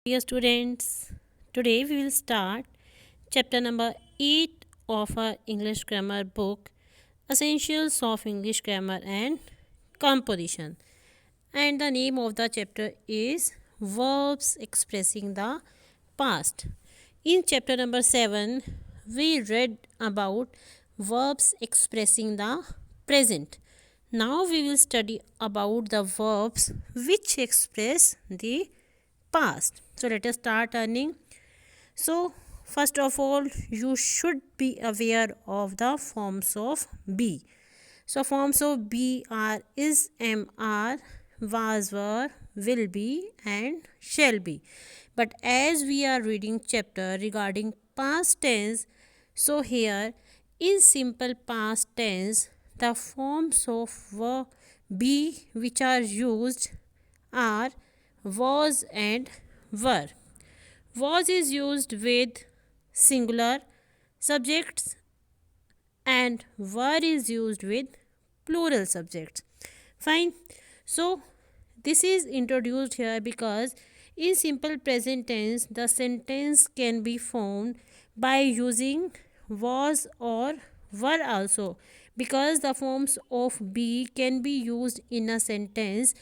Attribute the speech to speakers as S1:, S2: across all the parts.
S1: Dear students, today we will start chapter number 8 of our English grammar book, Essentials of English Grammar and Composition. And the name of the chapter is Verbs Expressing the Past. In chapter number 7, we read about verbs expressing the present. Now we will study about the verbs which express the past. So let us start learning. So first of all, you should be aware of the forms of be. So forms of be are is, am, are, was, were, will be and shall be. But as we are reading chapter regarding past tense, so here in simple past tense the forms of be which are used are was and were. Was is used with singular subjects and were is used with plural subjects. Fine. So this is introduced here because in simple present tense the sentence can be formed by using was or were also, because the forms of be can be used in a sentence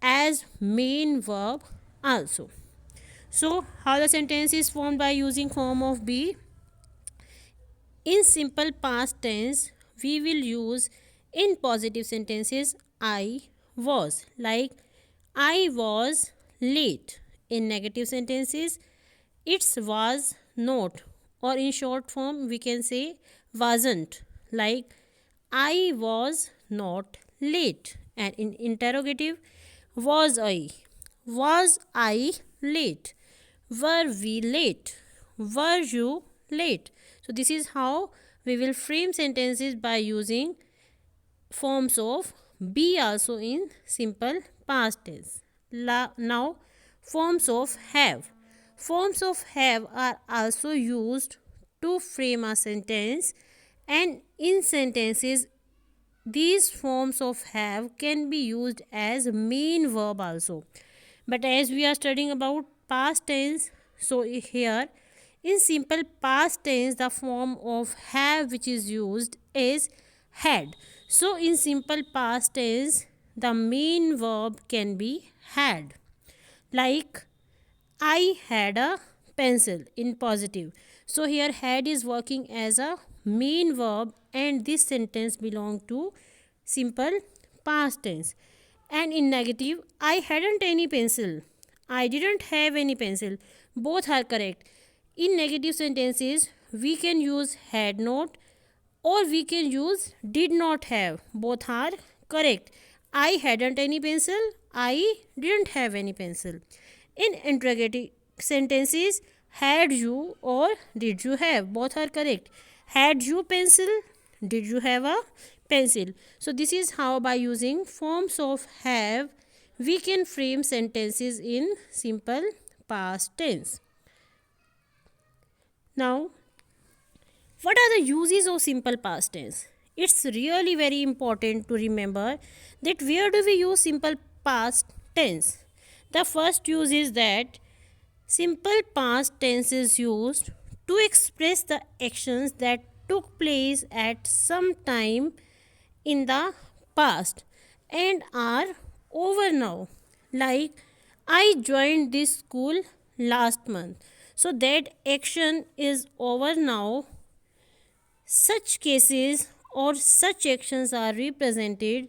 S1: as main verb also. So how the sentence is formed by using form of be? In simple past tense we will use in positive sentences I was, like I was late. In negative sentences it was not, or in short form we can say wasn't, like I was not late. And in interrogative, was I late, were we late, were you late. So this is how we will frame sentences by using forms of be also in simple past tense. Now forms of have. Forms of have are also used to frame a sentence, and in sentences these forms of have can be used as main verb also. But as we are studying about past tense, so here in simple past tense the form of have which is used is had. So in simple past tense the main verb can be had, like I had a pencil in positive. So here had is working as a main verb and this sentence belong to simple past tense. And in negative, I hadn't any pencil, I didn't have any pencil. Both are correct. In negative sentences, we can use had not or we can use did not have. Both are correct. I hadn't any pencil, I didn't have any pencil. In interrogative sentences, had you or did you have, both are correct. Had you pencil, did you have a pencil. So this is how by using forms of have we can frame sentences in simple past tense. Now what are the uses of simple past tense? It's really very important to remember that where do we use simple past tense. The first use is that simple past tense is used to express the actions that took place at some time in the past and are over now. Like I joined this school last month. So that action is over now. Such cases or such actions are represented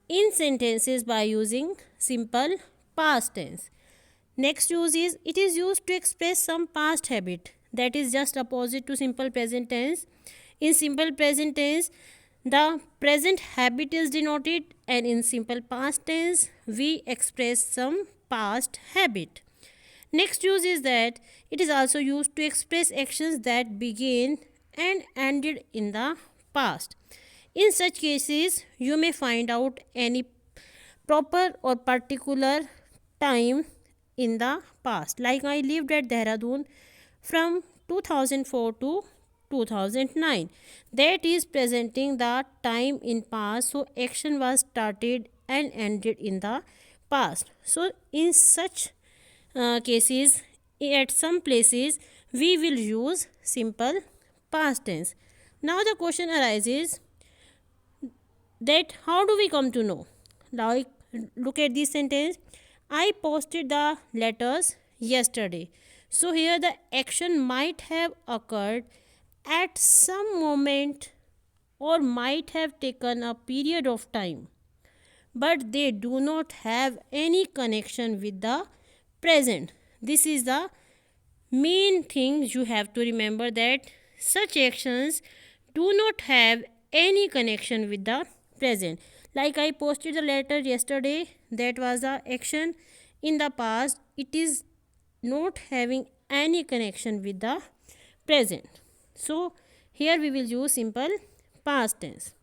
S1: in sentences by using simple past tense. Next use is it is used to express some past habit that is just opposite to simple present tense. In simple present tense, the present habit is denoted, and in simple past tense, we express some past habit. Next use is that it is also used to express actions that began and ended in the past. In such cases, you may find out any proper or particular time in the past. Like I lived at Dehradun from 2004 to 2009. That is presenting the time in past. So action was started and ended in the past. So in such cases, at some places, we will use simple past tense. Now the question arises that how do we come to know? Like, look at this sentence. I posted the letters yesterday. So here the action might have occurred at some moment or might have taken a period of time, but they do not have any connection with the present. This is the main thing you have to remember, that such actions do not have any connection with the present. Like, I posted the letter yesterday, that was the action in the past. It is not having any connection with the present. So here we will use simple past tense.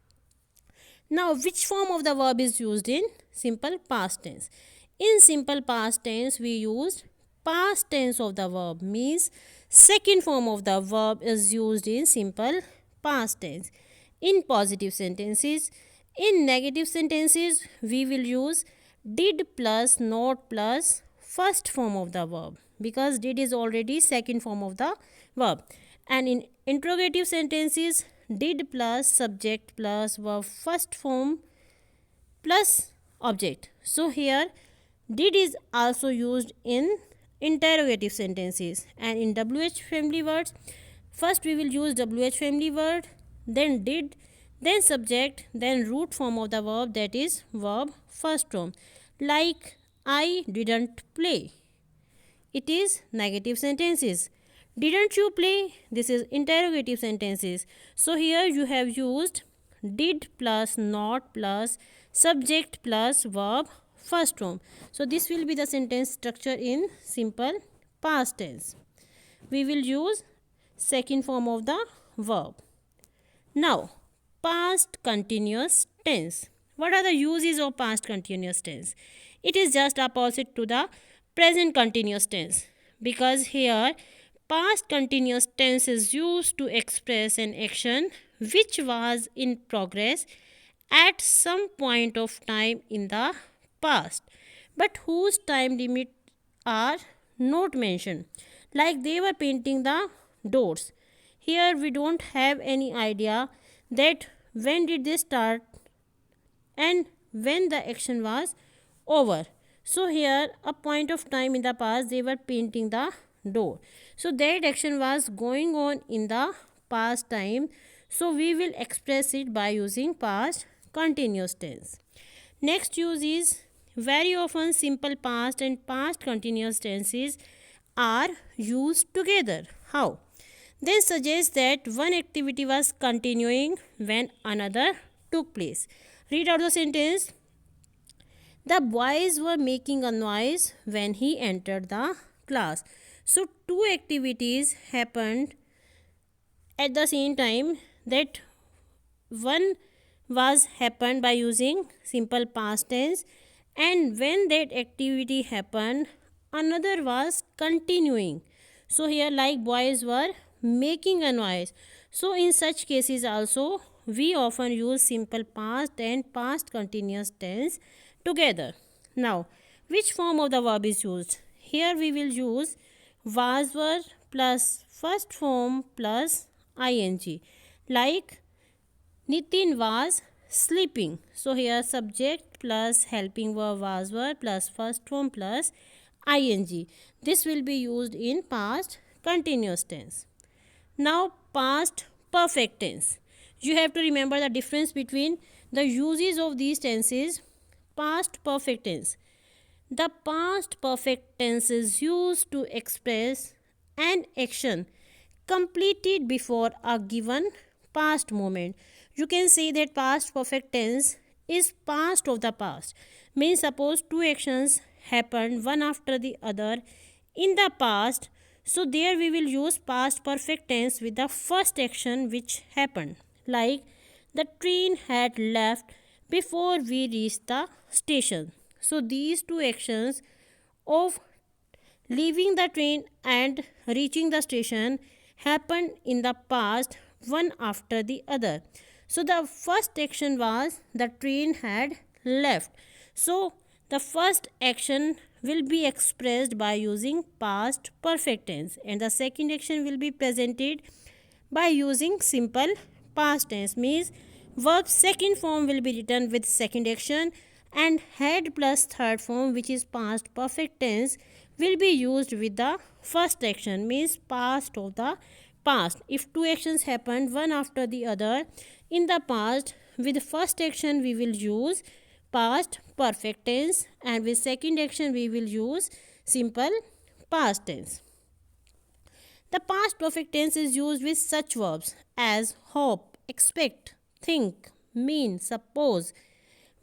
S1: Now, which form of the verb is used in simple past tense? In simple past tense, we use past tense of the verb, means second form of the verb is used in simple past tense. In positive sentences, in negative sentences, we will use did plus not plus first form of the verb, because did is already second form of the verb. And in interrogative sentences, did plus subject plus verb first form plus object. So here did is also used in interrogative sentences. And in WH family words, first we will use WH family word, then did, then subject, then root form of the verb, that is verb first form. Like, I didn't play, it is negative sentences. Didn't you play? This is interrogative sentences. So here you have used did plus not plus subject plus verb first form. So this will be the sentence structure in simple past tense. We will use second form of the verb. Now, past continuous tense. What are the uses of past continuous tense? It is just opposite to the present continuous tense, because here past continuous tense is used to express an action which was in progress at some point of time in the past, but whose time limit are not mentioned. Like, they were painting the doors. Here we don't have any idea that when did they start and when the action was over. So here a point of time in the past they were painting the door. So that action was going on in the past time. So we will express it by using past continuous tense. Next use is, very often simple past and past continuous tenses are used together. How? They suggest that one activity was continuing when another took place. Read out the sentence. The boys were making a noise when he entered the class. So two activities happened at the same time, that one was happened by using simple past tense, and when that activity happened another was continuing. So here, like, boys were making a noise. So in such cases also we often use simple past and past continuous tense together. Now, which form of the verb is used? Here we will use was were plus first form plus ing. Like, Nitin was sleeping. So here subject plus helping verb was were plus first form plus ing. This will be used in past continuous tense. Now, past perfect tense. You have to remember the difference between the uses of these tenses. Past perfect tense. The past perfect tense is used to express an action completed before a given past moment. You can say that past perfect tense is past of the past. Means, suppose two actions happened one after the other in the past. So there we will use past perfect tense with the first action which happened. Like, the train had left before we reached the station. So these two actions of leaving the train and reaching the station happened in the past one after the other. So the first action was the train had left. So the first action will be expressed by using past perfect tense, and the second action will be presented by using simple past tense. Means verb second form will be written with second action, and had plus third form, which is past perfect tense, will be used with the first action, means past of the past. If two actions happened one after the other in the past, with first action we will use past perfect tense, and with second action we will use simple past tense. The past perfect tense is used with such verbs as hope, expect, think, mean, suppose,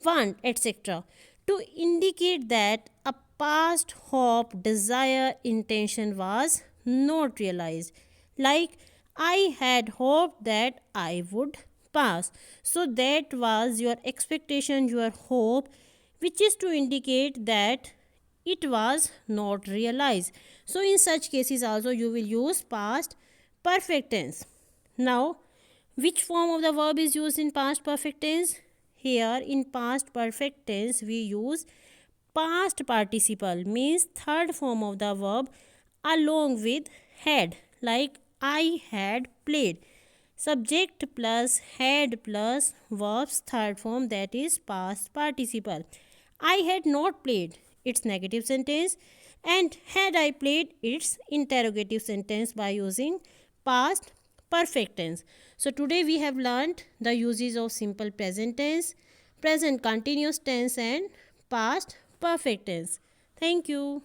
S1: want, etc. to indicate that a past hope, desire, intention was not realized. Like, I had hoped that I would pass. So, that was your expectation, your hope, which is to indicate that it was not realized. So, in such cases, also you will use past perfect tense. Now, which form of the verb is used in past perfect tense? Here, in past perfect tense, we use past participle, means third form of the verb along with had, like I had played. Subject plus had plus verb's third form, that is past participle. I had not played, its negative sentence, and had I played, its interrogative sentence, by using past perfect tense. So today we have learned the uses of simple present tense, present continuous tense, and past perfect tense. Thank you.